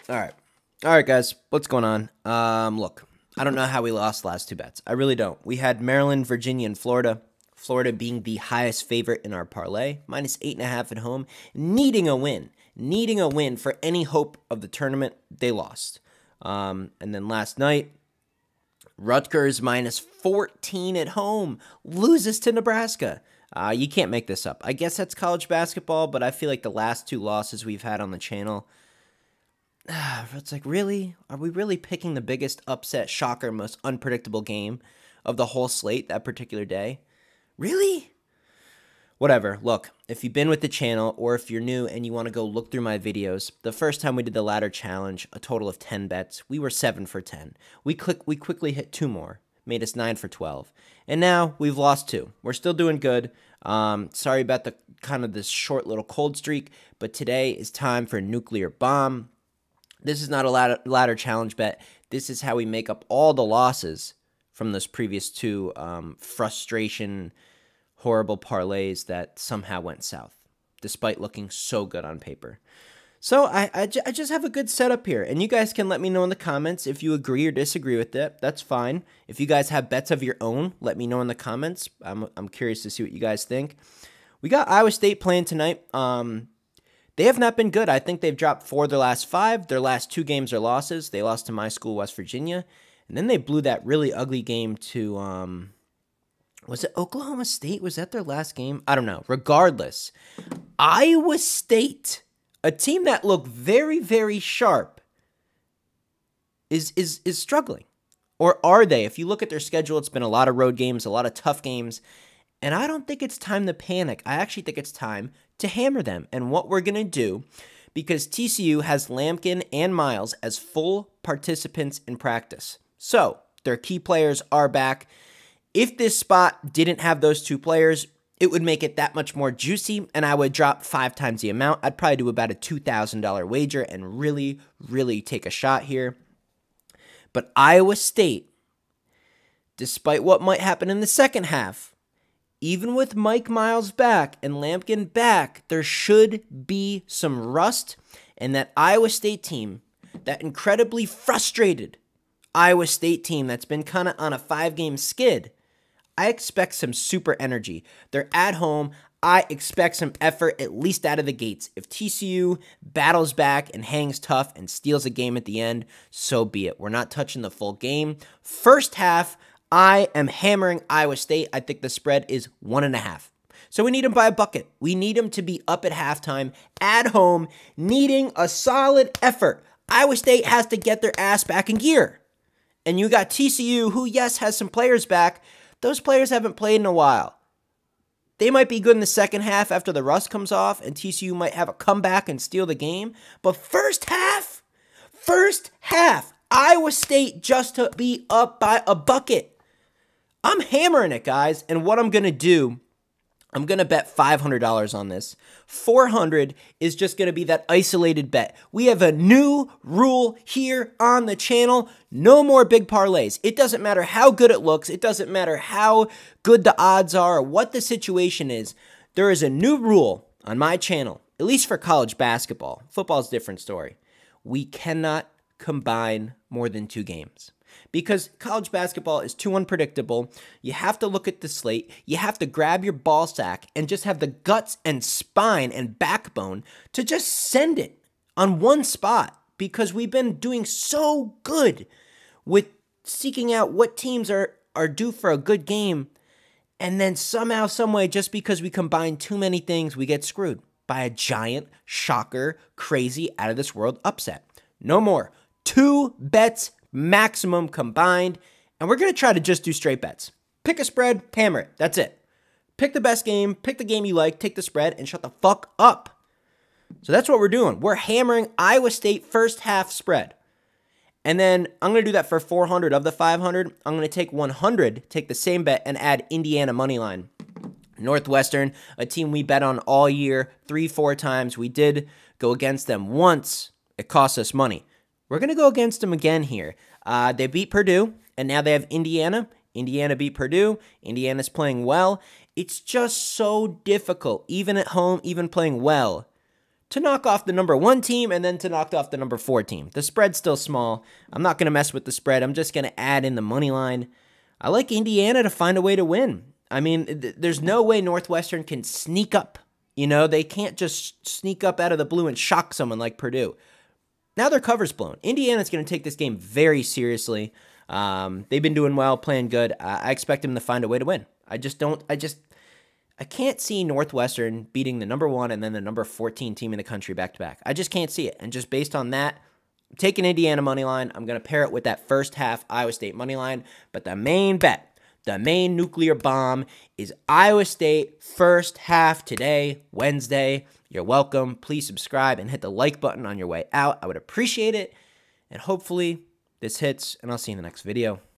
All right. All right, guys. What's going on? Look, I don't know how we lost the last two bets. I really don't. We had Maryland, Virginia, and Florida. Florida being the highest favorite in our parlay, minus 8.5 at home, needing a win. Needing a win for any hope of the tournament. They lost. And then last night, Rutgers minus 14 at home loses to Nebraska. You can't make this up. I guess that's college basketball, but I feel like the last two losses we've had on the channel, it's like, really? Are we really picking the biggest upset, shocker, most unpredictable game of the whole slate that particular day? Really? Whatever. Look, if you've been with the channel or if you're new and you want to go look through my videos, the first time we did the ladder challenge, a total of 10 bets, we were 7 for 10. We quickly hit 2 more, made us 9 for 12. And now we've lost 2. We're still doing good. Sorry about the this short little cold streak, but today is time for a nuclear bomb. This is not a ladder challenge bet. This is how we make up all the losses from those previous 2 frustration, horrible parlays that somehow went south, despite looking so good on paper. So I just have a good setup here, and you guys can let me know in the comments if you agree or disagree with it. That's fine. If you guys have bets of your own, let me know in the comments. I'm curious to see what you guys think. We got Iowa State playing tonight. They have not been good. I think they've dropped 4 of their last 5. Their last 2 games are losses. They lost to my school, West Virginia, and then they blew that really ugly game to was it Oklahoma State? Was that their last game? I don't know. Regardless, Iowa State, a team that looked very, very sharp, is struggling. Or are they? If you look at their schedule, it's been a lot of road games, a lot of tough games, and I don't think it's time to panic. I actually think it's time to hammer them. And what we're going to do, because TCU has Lampkin and Miles as full participants in practice. So their key players are back. If this spot didn't have those 2 players, it would make it that much more juicy, and I would drop 5 times the amount. I'd probably do about a $2,000 wager and really, really take a shot here. But Iowa State, despite what might happen in the second half, even with Mike Miles back and Lampkin back, there should be some rust, and that Iowa State team, that incredibly frustrated Iowa State team that's been kind of on a 5-game skid, I expect some super energy. They're at home. I expect some effort, at least out of the gates. If TCU battles back and hangs tough and steals a game at the end, so be it. We're not touching the full game. First half, I am hammering Iowa State. I think the spread is 1.5. So we need them by a bucket. We need them to be up at halftime, at home, needing a solid effort. Iowa State has to get their ass back in gear. And you got TCU, who, yes, has some players back. Those players haven't played in a while. They might be good in the second half after the rust comes off, and TCU might have a comeback and steal the game. But first half, Iowa State just to be up by a bucket. I'm hammering it, guys. And what I'm going to do, I'm going to bet $500 on this. $400 is just going to be that isolated bet. We have a new rule here on the channel. No more big parlays. It doesn't matter how good it looks. It doesn't matter how good the odds are or what the situation is. There is a new rule on my channel, at least for college basketball. Football's a different story. We cannot combine more than 2 games. Because college basketball is too unpredictable. You have to look at the slate. You have to grab your ball sack and just have the guts and spine and backbone to just send it on one spot. Because we've been doing so good with seeking out what teams are due for a good game. And then somehow, someway, just because we combine too many things, we get screwed by a giant, shocker, crazy, out-of-this-world upset. No more. 2 bets maximum combined, and we're going to try to just do straight bets. Pick a spread, hammer it. That's it. Pick the best game, pick the game you like, take the spread, and shut the fuck up. So that's what we're doing. We're hammering Iowa State first half spread. And then I'm going to do that for 400 of the 500. I'm going to take 100, take the same bet, and add Indiana money line. Northwestern, a team we bet on all year, 3-4 times. We did go against them once. It cost us money. We're going to go against them again here. They beat Purdue, and now they have Indiana. Indiana beat Purdue. Indiana's playing well. It's just so difficult, even at home, even playing well, to knock off the number 1 team and then to knock off the number 4 team. The spread's still small. I'm not going to mess with the spread. I'm just going to add in the money line. I like Indiana to find a way to win. I mean, there's no way Northwestern can sneak up. You know, they can't just sneak up out of the blue and shock someone like Purdue. Now their cover's blown. Indiana's going to take this game very seriously. They've been doing well, playing good. I expect them to find a way to win. I can't see Northwestern beating the number 1 and then the number 14 team in the country back-to-back. I just can't see it. And just based on that, I'm taking Indiana money line. I'm going to pair it with that first half Iowa State money line. But the main bet, the main nuclear bomb is Iowa State first half today, Wednesday. You're welcome. Please subscribe and hit the like button on your way out. I would appreciate it. And hopefully this hits, and I'll see you in the next video.